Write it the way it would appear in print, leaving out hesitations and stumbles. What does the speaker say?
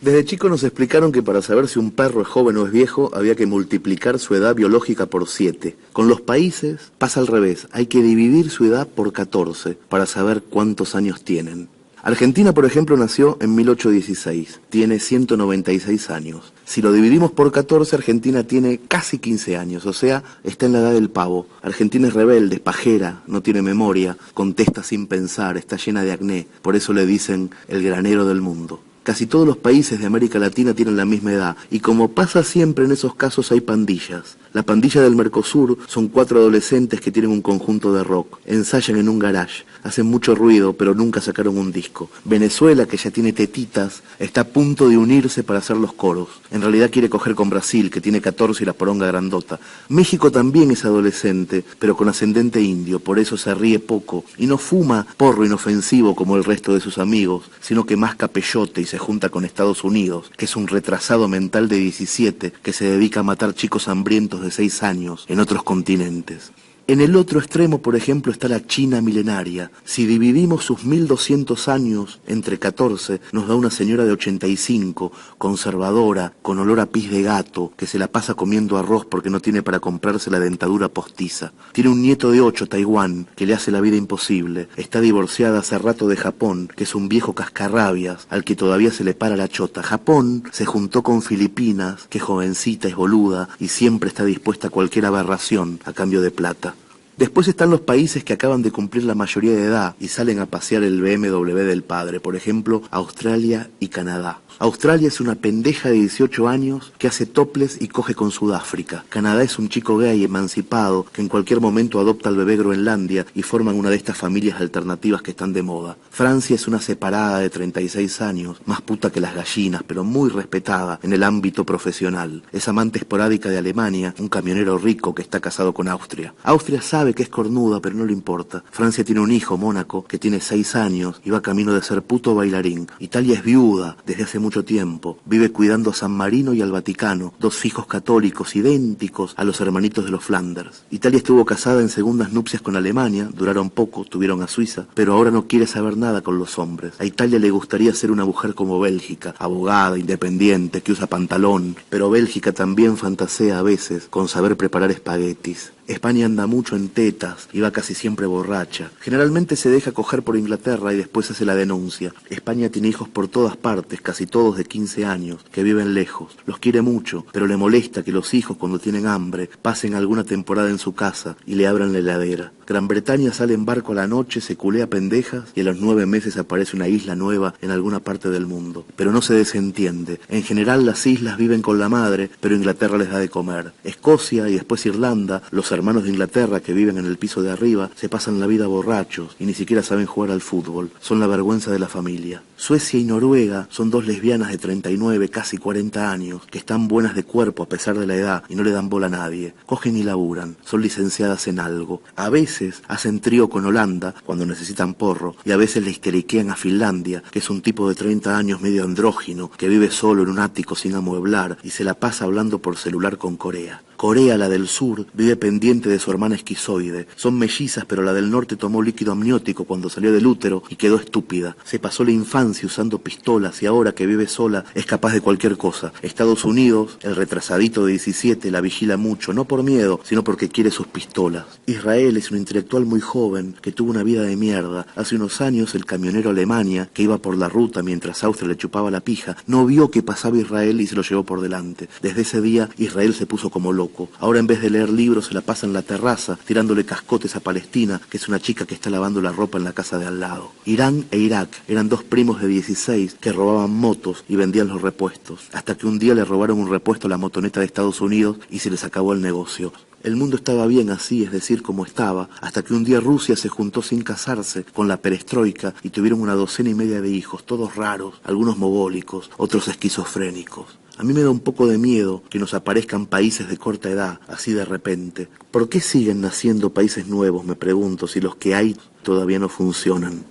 Desde chico nos explicaron que para saber si un perro es joven o es viejo había que multiplicar su edad biológica por 7. Con los países pasa al revés, hay que dividir su edad por 14 para saber cuántos años tienen. Argentina, por ejemplo, nació en 1816, tiene 196 años. Si lo dividimos por 14, Argentina tiene casi 15 años, o sea, está en la edad del pavo. Argentina es rebelde, pajera, no tiene memoria, contesta sin pensar, está llena de acné, por eso le dicen el granero del mundo. Casi todos los países de América Latina tienen la misma edad, y como pasa siempre en esos casos hay pandillas. La pandilla del Mercosur son 4 adolescentes que tienen un conjunto de rock, ensayan en un garage, hacen mucho ruido pero nunca sacaron un disco. Venezuela, que ya tiene tetitas, está a punto de unirse para hacer los coros. En realidad quiere coger con Brasil, que tiene 14 y la poronga grandota. México también es adolescente, pero con ascendente indio, por eso se ríe poco, y no fuma porro inofensivo como el resto de sus amigos, sino que masca peyote y se junta con Estados Unidos, que es un retrasado mental de 17 que se dedica a matar chicos hambrientos de 6 años en otros continentes. En el otro extremo, por ejemplo, está la China milenaria. Si dividimos sus 1200 años entre 14, nos da una señora de 85, conservadora, con olor a pis de gato, que se la pasa comiendo arroz porque no tiene para comprarse la dentadura postiza. Tiene un nieto de 8, Taiwán, que le hace la vida imposible. Está divorciada hace rato de Japón, que es un viejo cascarrabias, al que todavía se le para la chota. Japón se juntó con Filipinas, que jovencita es boluda y siempre está dispuesta a cualquier aberración a cambio de plata. Después están los países que acaban de cumplir la mayoría de edad y salen a pasear el BMW del padre, por ejemplo, Australia y Canadá. Australia es una pendeja de 18 años que hace toples y coge con Sudáfrica. Canadá es un chico gay emancipado que en cualquier momento adopta al bebé Groenlandia y forman una de estas familias alternativas que están de moda. Francia es una separada de 36 años, más puta que las gallinas, pero muy respetada en el ámbito profesional. Es amante esporádica de Alemania, un camionero rico que está casado con Austria. Austria sabe que es cornuda, pero no le importa. Francia tiene un hijo, Mónaco, que tiene 6 años y va camino de ser puto bailarín. Italia es viuda desde hace mucho tiempo, vive cuidando a San Marino y al Vaticano, 2 hijos católicos idénticos a los hermanitos de los Flanders. Italia estuvo casada en segundas nupcias con Alemania, duraron poco, tuvieron a Suiza, pero ahora no quiere saber nada con los hombres. A Italia le gustaría ser una mujer como Bélgica, abogada, independiente, que usa pantalón, pero Bélgica también fantasea a veces con saber preparar espaguetis. España anda mucho en tetas y va casi siempre borracha. Generalmente se deja coger por Inglaterra y después hace la denuncia. España tiene hijos por todas partes, casi todos de 15 años, que viven lejos. Los quiere mucho, pero le molesta que los hijos, cuando tienen hambre, pasen alguna temporada en su casa y le abran la heladera. Gran Bretaña sale en barco a la noche, se culea pendejas y a los 9 meses aparece una isla nueva en alguna parte del mundo. Pero no se desentiende. En general las islas viven con la madre, pero Inglaterra les da de comer. Escocia y después Irlanda, los hermanos de Inglaterra que viven en el piso de arriba, se pasan la vida borrachos y ni siquiera saben jugar al fútbol. Son la vergüenza de la familia. Suecia y Noruega son 2 lesbianas de 39, casi 40 años, que están buenas de cuerpo a pesar de la edad y no le dan bola a nadie. Cogen y laburan, son licenciadas en algo. A veces hacen trío con Holanda cuando necesitan porro y a veces le histeriquean a Finlandia, que es un tipo de 30 años medio andrógino que vive solo en un ático sin amueblar y se la pasa hablando por celular con Corea. Corea, la del sur, vive pendiente de su hermana esquizoide. Son mellizas, pero la del norte tomó líquido amniótico cuando salió del útero y quedó estúpida. Se pasó la infancia usando pistolas y ahora que vive sola es capaz de cualquier cosa. Estados Unidos, el retrasadito de 17, la vigila mucho, no por miedo, sino porque quiere sus pistolas. Israel es un intelectual muy joven que tuvo una vida de mierda. Hace unos años el camionero Alemania, que iba por la ruta mientras Austria le chupaba la pija, no vio que pasaba Israel y se lo llevó por delante. Desde ese día Israel se puso como loco. Ahora en vez de leer libros se la pasa en la terraza tirándole cascotes a Palestina, que es una chica que está lavando la ropa en la casa de al lado. Irán e Irak eran 2 primos de 16 que robaban motos y vendían los repuestos, hasta que un día le robaron un repuesto a la motoneta de Estados Unidos y se les acabó el negocio. El mundo estaba bien así, es decir, como estaba, hasta que un día Rusia se juntó sin casarse con la perestroika y tuvieron una 12 y media de hijos, todos raros, algunos mogólicos, otros esquizofrénicos. A mí me da un poco de miedo que nos aparezcan países de corta edad, así de repente. ¿Por qué siguen naciendo países nuevos, me pregunto, si los que hay todavía no funcionan?